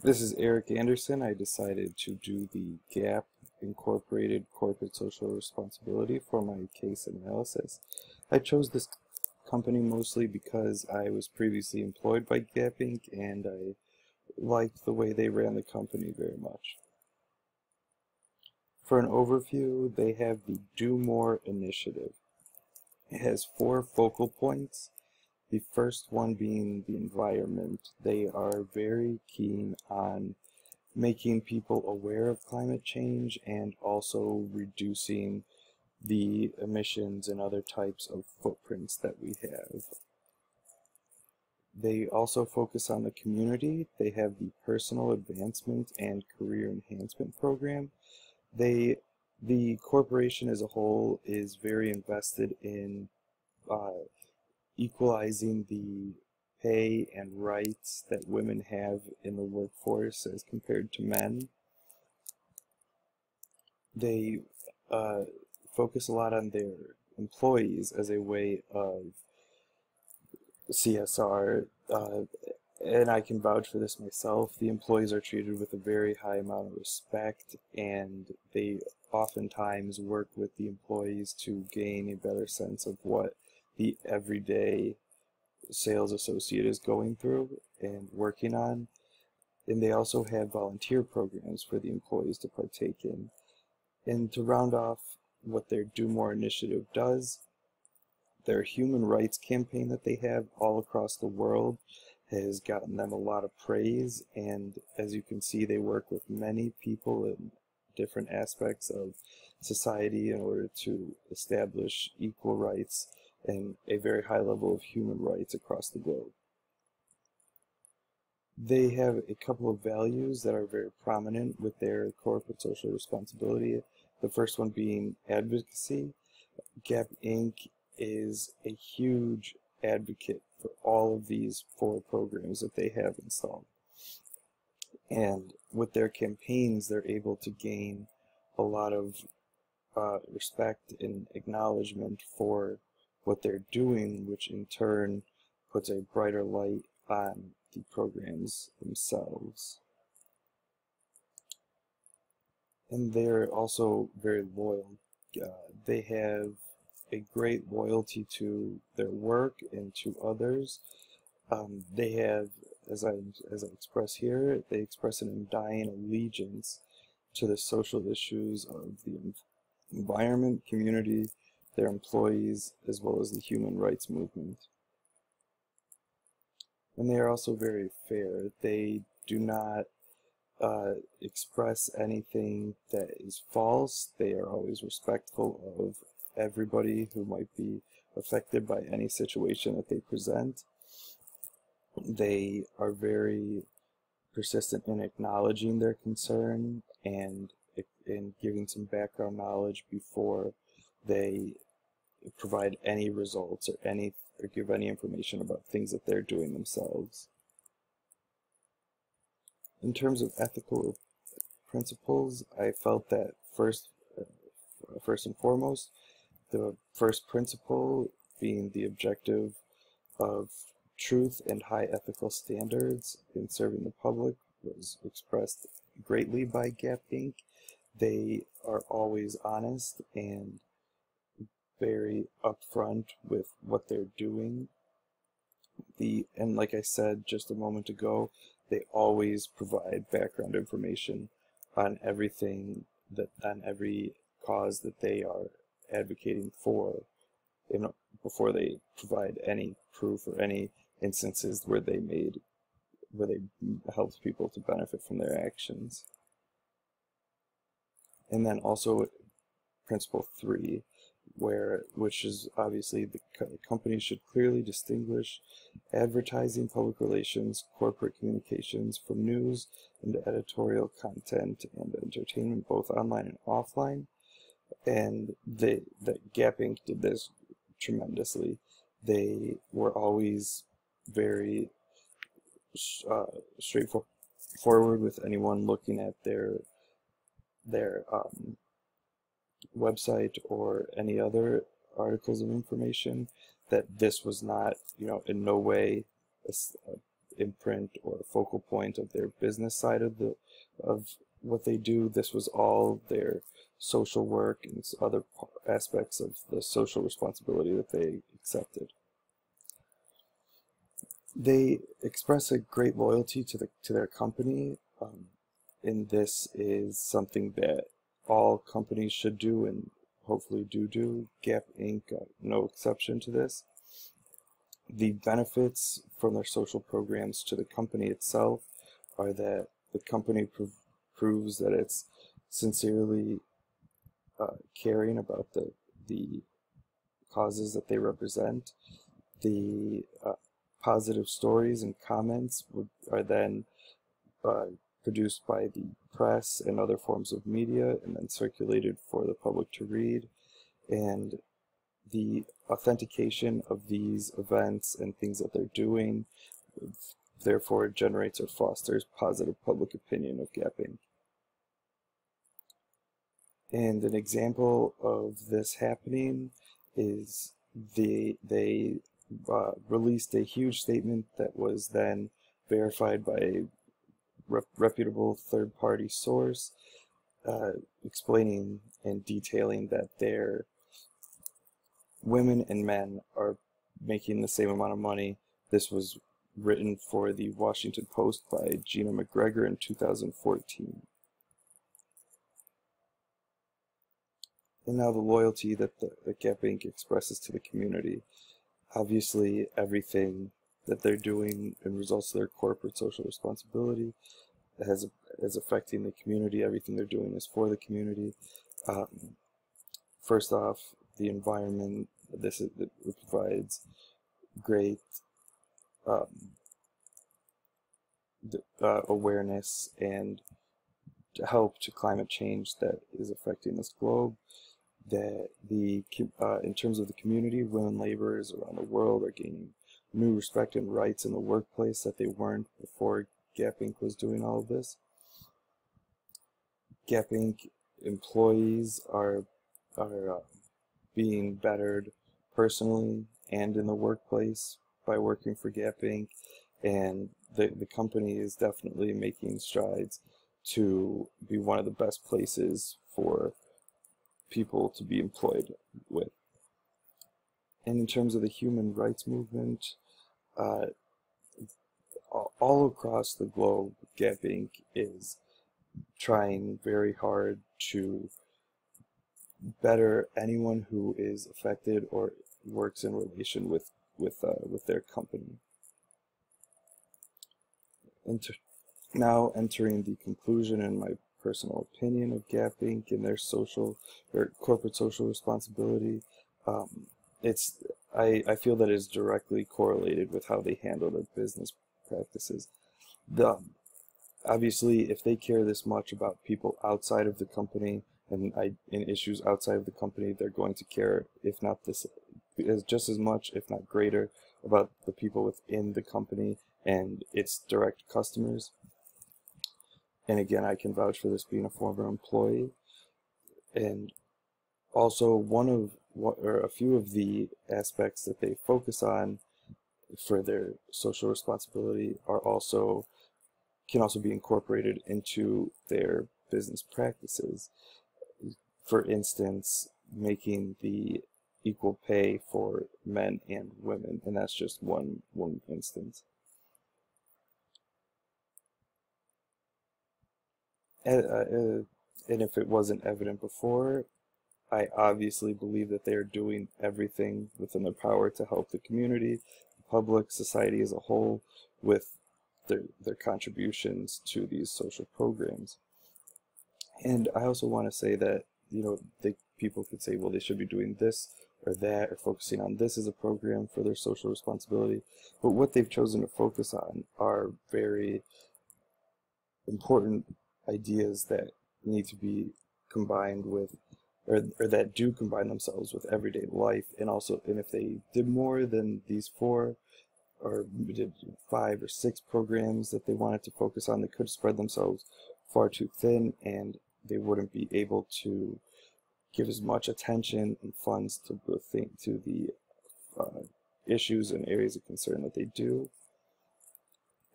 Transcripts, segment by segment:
This is Eric Anderson. I decided to do the GAP Incorporated Corporate Social Responsibility for my case analysis. I chose this company mostly because I was previously employed by Gap Inc. and I liked the way they ran the company very much. For an overview, they have the Do More initiative. It has four focal points. The first one being the environment. They are very keen on making people aware of climate change and also reducing the emissions and other types of footprints that we have. They also focus on the community. They have the Personal Advancement and Career Enhancement Program. The corporation as a whole is very invested in uh, equalizing the pay and rights that women have in the workforce as compared to men. They focus a lot on their employees as a way of CSR, and I can vouch for this myself. The employees are treated with a very high amount of respect, and they oftentimes work with the employees to gain a better sense of what the everyday sales associate is going through and working on. And they also have volunteer programs for the employees to partake in. And to round off what their Do More initiative does, their human rights campaign that they have all across the world has gotten them a lot of praise. And as you can see, they work with many people in different aspects of society in order to establish equal rights and a very high level of human rights across the globe. They have a couple of values that are very prominent with their corporate social responsibility. The first one being advocacy. Gap Inc. is a huge advocate for all of these four programs that they have installed. And with their campaigns, they're able to gain a lot of respect and acknowledgement for what they're doing, which in turn puts a brighter light on the programs themselves. And they're also very loyal. They have a great loyalty to their work and to others. They have, as I express here, they express an undying allegiance to the social issues of the environment, community, their employees, as well as the human rights movement. And they are also very fair. They do not express anything that is false. They are always respectful of everybody who might be affected by any situation that they present. They are very persistent in acknowledging their concern and in giving some background knowledge before they provide any results or give any information about things that they're doing themselves. In terms of ethical principles, I felt that first and foremost, the first principle being the objective of truth and high ethical standards in serving the public was expressed greatly by Gap Inc. They are always honest and very upfront with what they're doing. And like I said just a moment ago, they always provide background information on on every cause that they are advocating for, before they provide any proof or any instances where they helped people to benefit from their actions. And then also principle 3, which is obviously the company should clearly distinguish advertising, public relations, corporate communications from news and editorial content and entertainment, both online and offline. And the Gap Inc. did this tremendously. They were always very straightforward with anyone looking at their website or any other articles of information, that this was not, in no way imprint or a focal point of their business side of what they do. This was all their social work and other aspects of the social responsibility that they accepted. They express a great loyalty to their company, and this is something that all companies should do and hopefully do. Gap Inc., no exception to this. The benefits from their social programs to the company itself are that the company proves that it's sincerely caring about the causes that they represent. The positive stories and comments are then produced by the press and other forms of media and then circulated for the public to read. And the authentication of these events and things that they're doing therefore generates or fosters positive public opinion of Gap Inc. And an example of this happening is they released a huge statement that was then verified by a reputable third-party source, explaining and detailing that their women and men are making the same amount of money. This was written for the Washington Post by Gina McGregor in 2014. And now the loyalty that Gap Inc. expresses to the community. Obviously, everything that they're doing in results to their corporate social responsibility is affecting the community. Everything they're doing is for the community. First off, the environment. It provides great awareness and help to climate change that is affecting this globe. That in terms of the community, women laborers around the world are gaining new respect and rights in the workplace that they weren't before Gap Inc. was doing all of this. Gap Inc. employees are being bettered personally and in the workplace by working for Gap Inc. And the company is definitely making strides to be one of the best places for people to be employed with. And in terms of the human rights movement, all across the globe, Gap Inc. is trying very hard to better anyone who is affected or works in relation with their company. Now entering the conclusion and my personal opinion of Gap Inc. and their social or corporate social responsibility, I feel that is directly correlated with how they handle their business practices. Obviously, if they care this much about people outside of the company and issues outside of the company, they're going to care, if not just as much, if not greater, about the people within the company and its direct customers. And again, I can vouch for this being a former employee. And also, a few of the aspects that they focus on for their social responsibility can also be incorporated into their business practices. For instance, making the equal pay for men and women, and that's just one instance. And if it wasn't evident before, I obviously believe that they are doing everything within their power to help the community, the public, society as a whole, with their contributions to these social programs. And I also want to say that, people could say, well, they should be doing this or that, or focusing on this as a program for their social responsibility. But what they've chosen to focus on are very important ideas that need to be combined with, or that do combine themselves with everyday life. And if they did more than these 4, or did 5 or 6 programs that they wanted to focus on, they could spread themselves far too thin, and they wouldn't be able to give as much attention and funds to the issues and areas of concern that they do.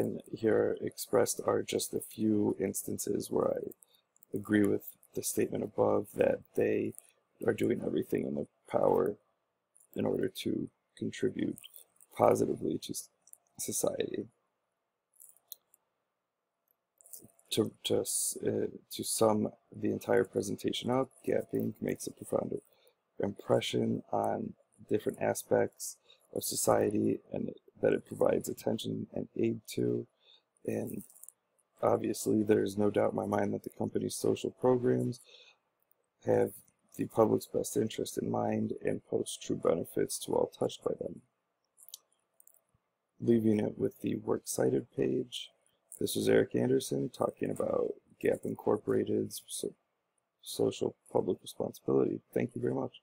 And here expressed are just a few instances where I agree with the statement above that they are doing everything in their power in order to contribute positively to society. To sum the entire presentation up, Gap Inc. makes a profound impression on different aspects of society and that it provides attention and aid to. And obviously, there's no doubt in my mind that the company's social programs have the public's best interest in mind and post true benefits to all touched by them. Leaving it with the Works Cited page, this was Eric Anderson talking about Gap Incorporated's social public responsibility. Thank you very much.